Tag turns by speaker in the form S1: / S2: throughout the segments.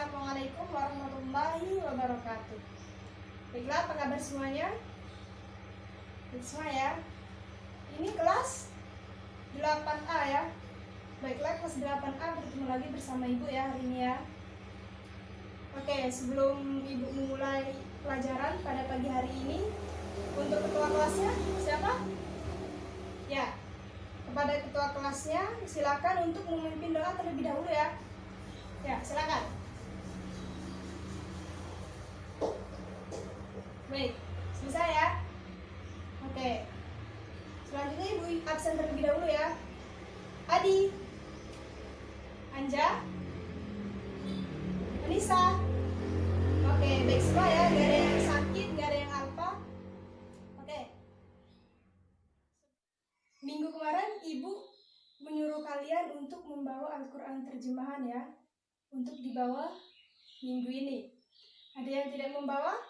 S1: Assalamualaikum warahmatullahi wabarakatuh. Baiklah, apa kabar semuanya? Baik semua ya. Ini kelas 8A ya. Baiklah, kelas 8A bertemu lagi bersama Ibu ya hari ini ya. Oke, sebelum Ibu memulai pelajaran pada pagi hari ini, untuk ketua kelasnya siapa? Ya, kepada ketua kelasnya silakan untuk memimpin doa terlebih dahulu ya. Ya, silakan. Baik, selesai ya. Oke. Selanjutnya Ibu absen terlebih dahulu ya. Adi, Anja, Anissa. Oke, baik semua ya. Gak ada yang sakit, gak ada yang apa. Oke. Minggu kemarin Ibu menyuruh kalian untuk membawa Al-Quran terjemahan ya, untuk dibawa minggu ini. Ada yang tidak membawa?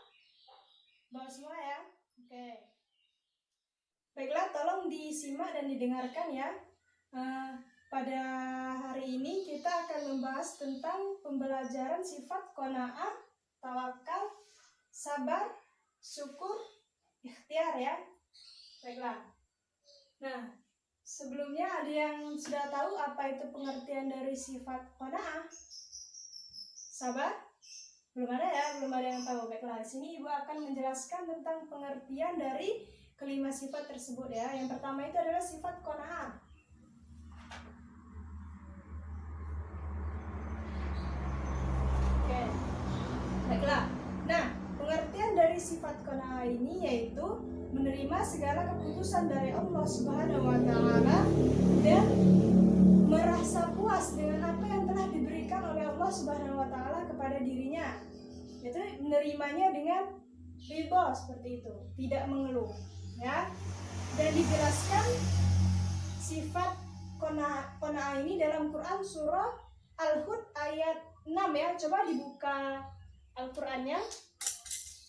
S1: Bawa semua ya. Oke. Baiklah, tolong disimak dan didengarkan ya. Pada hari ini kita akan membahas tentang pembelajaran sifat qanaah, tawakal, sabar, syukur, ikhtiar ya. Baiklah. Nah, sebelumnya ada yang sudah tahu apa itu pengertian dari sifat qanaah? Sabar? Belum ada ya, belum ada yang tahu. Baiklah, di sini Ibu akan menjelaskan tentang pengertian dari kelima sifat tersebut ya. Yang pertama itu adalah sifat qanaah. Oke. Baiklah. Nah, pengertian dari sifat qanaah ini yaitu menerima segala keputusan dari Allah Subhanahu wa taala dan merasa puas dengan apa yang telah diberikan oleh Allah Subhanahu wa taala kepada dirinya. Yaitu menerimanya dengan ridho seperti itu, tidak mengeluh, ya. Dan dijelaskan sifat qanaah ini dalam Quran surah Al-Hud ayat 6 ya. Coba dibuka Al-Qur'annya.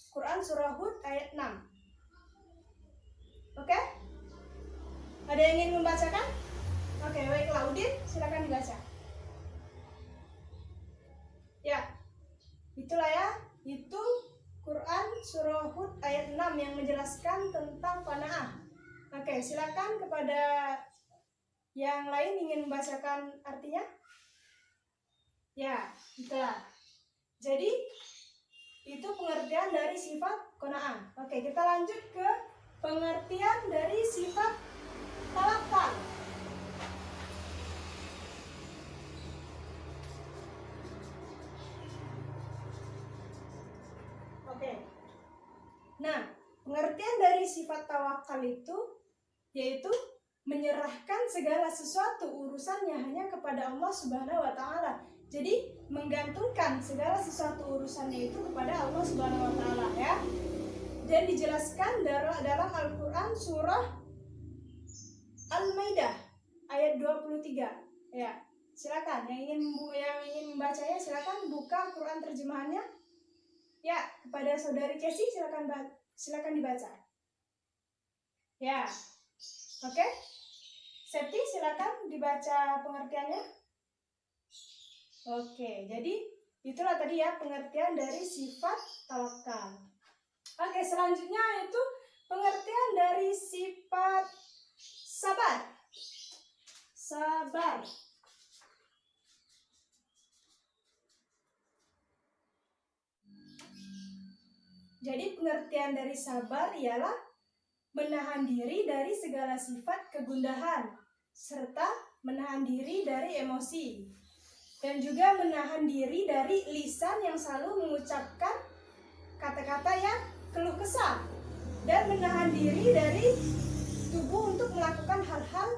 S1: Quran surah Hud ayat 6. Oke? Ada yang ingin membacakan? Oke, baiklah, Udin, silakan dibaca. Ya, itulah ya, itu Quran surah Hud ayat 6 yang menjelaskan tentang qanaah. Oke, silakan kepada yang lain ingin membacakan artinya. Ya, itulah. Jadi, itu pengertian dari sifat qanaah. Oke, kita lanjut ke pengertian dari sifat tawakal. Oke. Nah, pengertian dari sifat tawakal itu yaitu menyerahkan segala sesuatu urusannya hanya kepada Allah Subhanahu wa taala. Jadi, menggantungkan segala sesuatu urusannya itu kepada Allah Subhanahu wa taala ya. Dan dijelaskan dalam Al-Qur'an surah Al-Maidah ayat 23. Ya, silakan yang ingin membacanya silakan buka Quran terjemahannya. Ya, kepada saudari Casey silakan dibaca. Ya. Oke. Septi silakan dibaca pengertiannya. Oke, jadi itulah tadi ya pengertian dari sifat tawakal. Oke, selanjutnya itu pengertian dari sifat sabar. Sabar. Jadi pengertian dari sabar ialah menahan diri dari segala sifat kegundahan serta menahan diri dari emosi dan juga menahan diri dari lisan yang selalu mengucapkan kata-kata yang keluh kesah dan menahan diri dari tubuh untuk melakukan hal-hal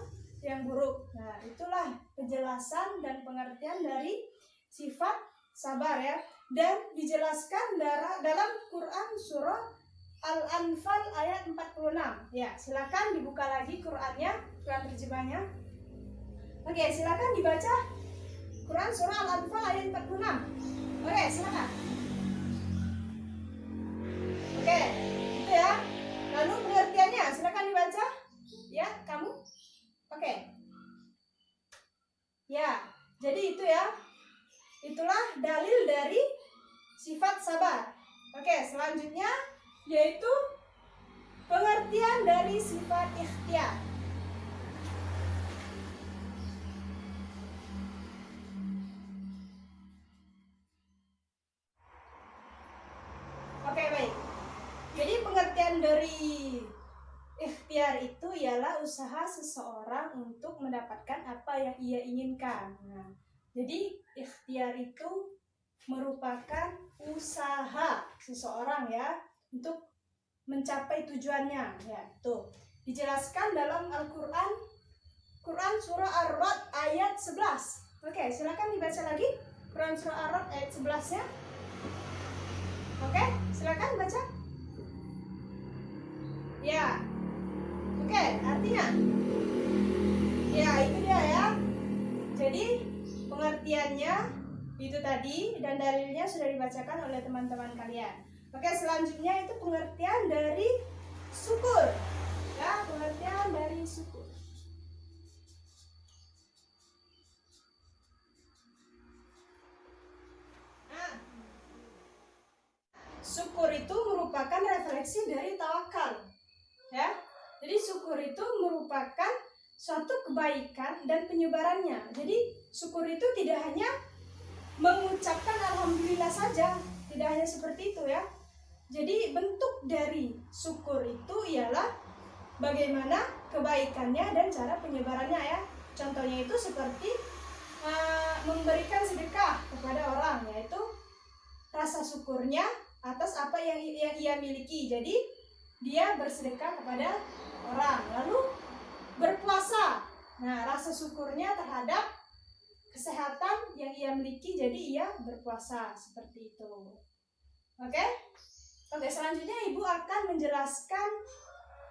S1: yang buruk. Nah, itulah penjelasan dan pengertian dari sifat sabar ya. Dan dijelaskan dalam Quran surah Al-Anfal ayat 46. Ya, silakan dibuka lagi Qurannya, Quran terjemahnya. Oke, silakan dibaca Quran surah Al-Anfal ayat 46. Oke, silakan. Oke, itu ya. Lalu pengertiannya, silakan dibaca. Ya, kamu? Oke. Ya, jadi itu ya. Itulah adalah dalil dari sifat sabar. Oke, selanjutnya yaitu pengertian dari sifat ikhtiar. Oke, baik. Jadi pengertian dari ikhtiar itu ialah usaha seseorang untuk mendapatkan apa yang ia inginkan. Nah, jadi ikhtiar itu merupakan usaha seseorang ya untuk mencapai tujuannya. Ya, tuh dijelaskan dalam Al-Qur'an, Quran surah Ar-Ra'd ayat 11. Oke, silakan dibaca lagi Quran surah Ar-Ra'd ayat 11-nya. Oke, silakan baca. Ya. Oke, artinya ya itu dia ya. Jadi pengertiannya itu tadi dan dalilnya sudah dibacakan oleh teman-teman kalian. Oke, selanjutnya itu pengertian dari syukur. Ya, pengertian dari syukur. Nah, syukur itu merupakan refleksi dari tawakal. Ya. Jadi syukur itu merupakan suatu kebaikan dan penyebarannya. Jadi syukur itu tidak hanya mengucapkan alhamdulillah saja, tidak hanya seperti itu ya. Jadi bentuk dari syukur itu ialah bagaimana kebaikannya dan cara penyebarannya ya. Contohnya itu seperti memberikan sedekah kepada orang, yaitu rasa syukurnya atas apa yang ia miliki. Jadi dia bersedekah kepada orang, lalu berpuasa. Nah, rasa syukurnya terhadap kesehatan yang ia miliki, jadi ia berpuasa seperti itu. Oke, selanjutnya Ibu akan menjelaskan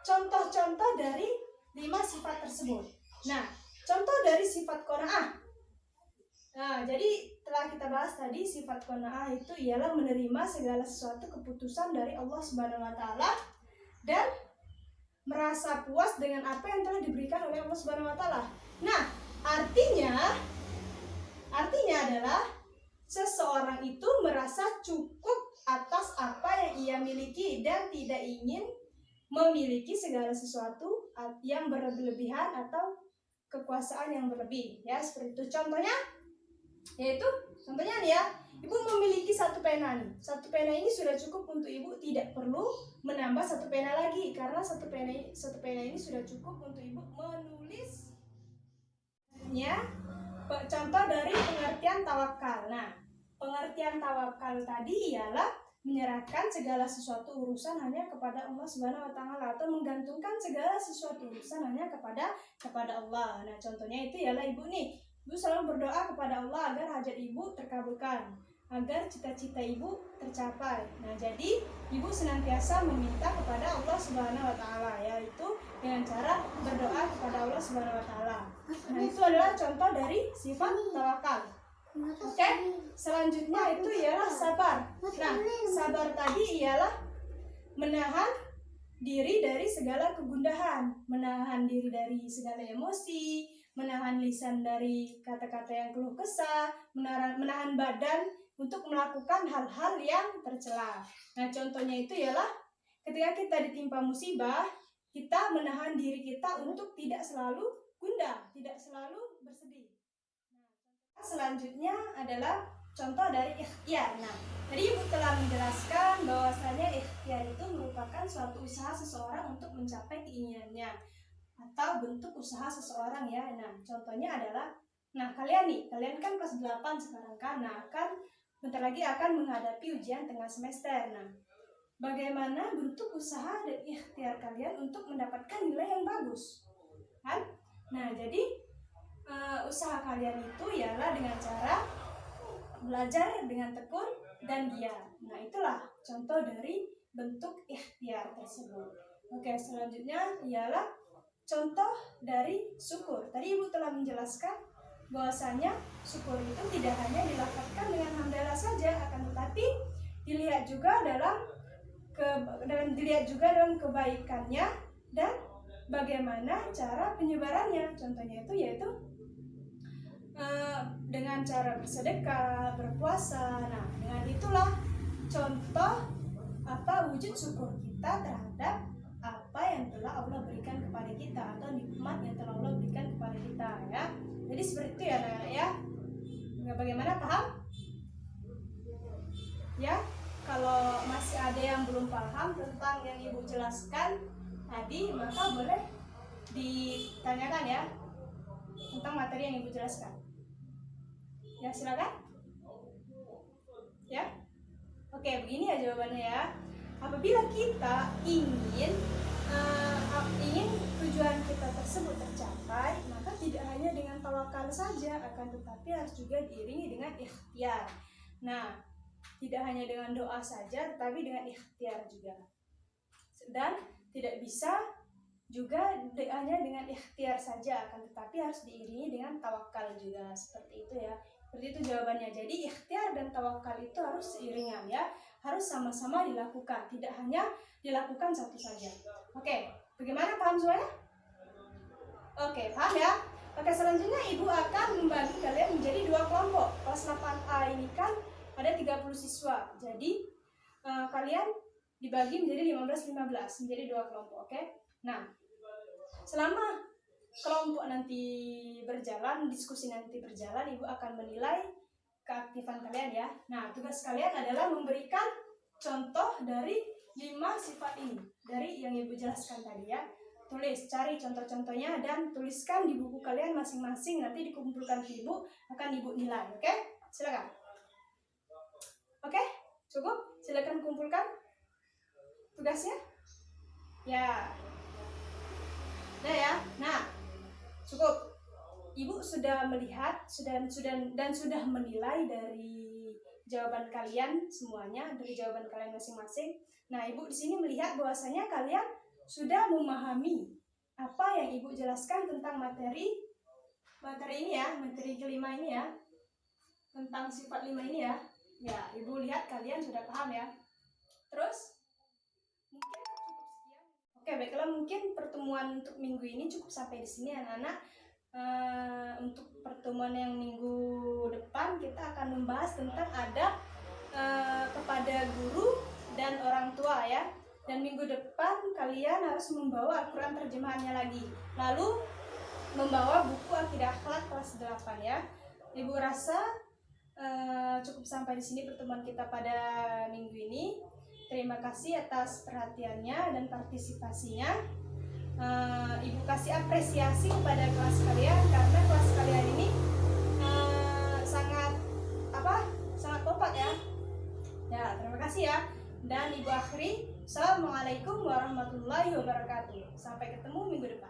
S1: contoh-contoh dari 5 sifat tersebut. Nah, contoh dari sifat qanaah. Nah, jadi telah kita bahas tadi, sifat qanaah itu ialah menerima segala sesuatu keputusan dari Allah Subhanahu wa taala dan merasa puas dengan apa yang telah diberikan oleh Allah Subhanahu wa taala. Nah, artinya adalah seseorang itu merasa cukup atas apa yang ia miliki dan tidak ingin memiliki segala sesuatu yang berlebihan atau kekuasaan yang berlebih. Ya, seperti itu. Contohnya nih ya, Ibu memiliki satu pena nih. Satu pena ini sudah cukup untuk Ibu, tidak perlu menambah satu pena lagi karena satu pena ini sudah cukup untuk Ibu menulis. Contoh dari pengertian tawakal. Nah, pengertian tawakal tadi ialah menyerahkan segala sesuatu urusan hanya kepada Allah Subhanahu wa taala atau menggantungkan segala sesuatu urusan hanya kepada Allah. Nah, contohnya itu ialah Ibu nih. Ibu selalu berdoa kepada Allah agar hajat Ibu terkabulkan, agar cita-cita Ibu tercapai. Nah, jadi Ibu senantiasa meminta kepada Allah Subhanahu wa taala, yaitu dengan cara berdoa kepada Allah Subhanahu wa taala. Nah, itu adalah contoh dari sifat tawakal. Oke, selanjutnya itu ialah sabar. Nah, sabar tadi ialah menahan diri dari segala kegundahan, menahan diri dari segala emosi, menahan lisan dari kata-kata yang keluh kesah, menahan badan untuk melakukan hal-hal yang tercela. Nah, contohnya itu ialah ketika kita ditimpa musibah, kita menahan diri kita untuk tidak selalu gundah, tidak selalu bersedih. Nah, selanjutnya adalah contoh dari ikhtiar. Nah, tadi Ibu telah menjelaskan bahwasanya ikhtiar itu merupakan suatu usaha seseorang untuk mencapai keinginannya atau bentuk usaha seseorang ya. Nah, contohnya adalah, kalian kan kelas 8 sekarang kan. Nah, bentar lagi akan menghadapi ujian tengah semester. Nah, bagaimana bentuk usaha dan ikhtiar kalian untuk mendapatkan nilai yang bagus? Kan? Nah, jadi usaha kalian itu ialah dengan cara belajar dengan tekun dan giat. Nah, itulah contoh dari bentuk ikhtiar tersebut. Oke, selanjutnya ialah contoh dari syukur. Tadi Ibu telah menjelaskan bahwasanya syukur itu tidak hanya dilafazkan dengan hamdalah saja, akan tetapi dilihat juga dalam kebaikannya dan bagaimana cara penyebarannya. Contohnya itu yaitu dengan cara bersedekah, berpuasa. Nah, dengan itulah contoh wujud syukur kita terhadap apa yang telah Allah berikan kepada kita atau nikmat yang telah Allah berikan kepada kita ya. Jadi seperti itu ya anak-anak ya. Bagaimana, paham? Ya, kalau masih ada yang belum paham tentang yang Ibu jelaskan tadi, maka boleh ditanyakan ya tentang materi yang Ibu jelaskan. Ya, silakan. Ya. Oke, begini ya jawabannya ya. Apabila kita ingin tujuan kita tersebut tercapai, maka tidak hanya dengan tawakal saja, akan tetapi harus juga diiringi dengan ikhtiar. Nah, tidak hanya dengan doa saja, tetapi dengan ikhtiar juga. Dan tidak bisa juga hanya dengan ikhtiar saja, akan tetapi harus diiringi dengan tawakal juga. Seperti itu ya. Seperti itu jawabannya. Jadi ikhtiar dan tawakal itu harus seiringan ya. Harus sama-sama dilakukan, tidak hanya dilakukan satu saja. Oke, bagaimana, paham semuanya? Oke, paham ya? Oke, selanjutnya Ibu akan membagi kalian menjadi 2 kelompok. Kelas 8A ini kan ada 30 siswa. Jadi kalian dibagi menjadi 15-15, menjadi 2 kelompok, oke? Nah, selama kelompok nanti berjalan, diskusi nanti berjalan, Ibu akan menilai keaktifan kalian ya. Nah, tugas kalian adalah memberikan contoh dari 5 sifat ini, dari yang Ibu jelaskan tadi ya. Tulis, cari contoh-contohnya dan tuliskan di buku kalian masing-masing. Nanti dikumpulkan ke Ibu, akan Ibu nilai, oke? Silakan. Oke, cukup? Silakan kumpulkan tugasnya. Ya. Nah ya. Nah, cukup. Ibu sudah melihat dan sudah menilai dari jawaban kalian semuanya, dari jawaban kalian masing-masing. Nah, Ibu di sini melihat bahwasanya kalian sudah memahami apa yang Ibu jelaskan tentang materi ini ya, materi kelima ini ya, tentang sifat 5 ini ya. Ya, Ibu lihat kalian sudah paham ya. Terus mungkin cukup sekian. Oke, baiklah, mungkin pertemuan untuk minggu ini cukup sampai di sini anak-anak. Untuk pertemuan yang minggu depan kita akan membahas tentang adab kepada guru dan orang tua ya. Dan minggu depan kalian harus membawa Al-Quran terjemahannya lagi, lalu membawa buku Aqidah Akhlak kelas 8 ya. Ibu rasa cukup sampai di sini pertemuan kita pada minggu ini. Terima kasih atas perhatiannya dan partisipasinya. Ibu kasih apresiasi kepada kelas kalian karena kelas kalian ini sangat kompak ya. Ya, terima kasih ya. Dan Ibu akhiri, Assalamualaikum warahmatullahi wabarakatuh. Sampai ketemu minggu depan.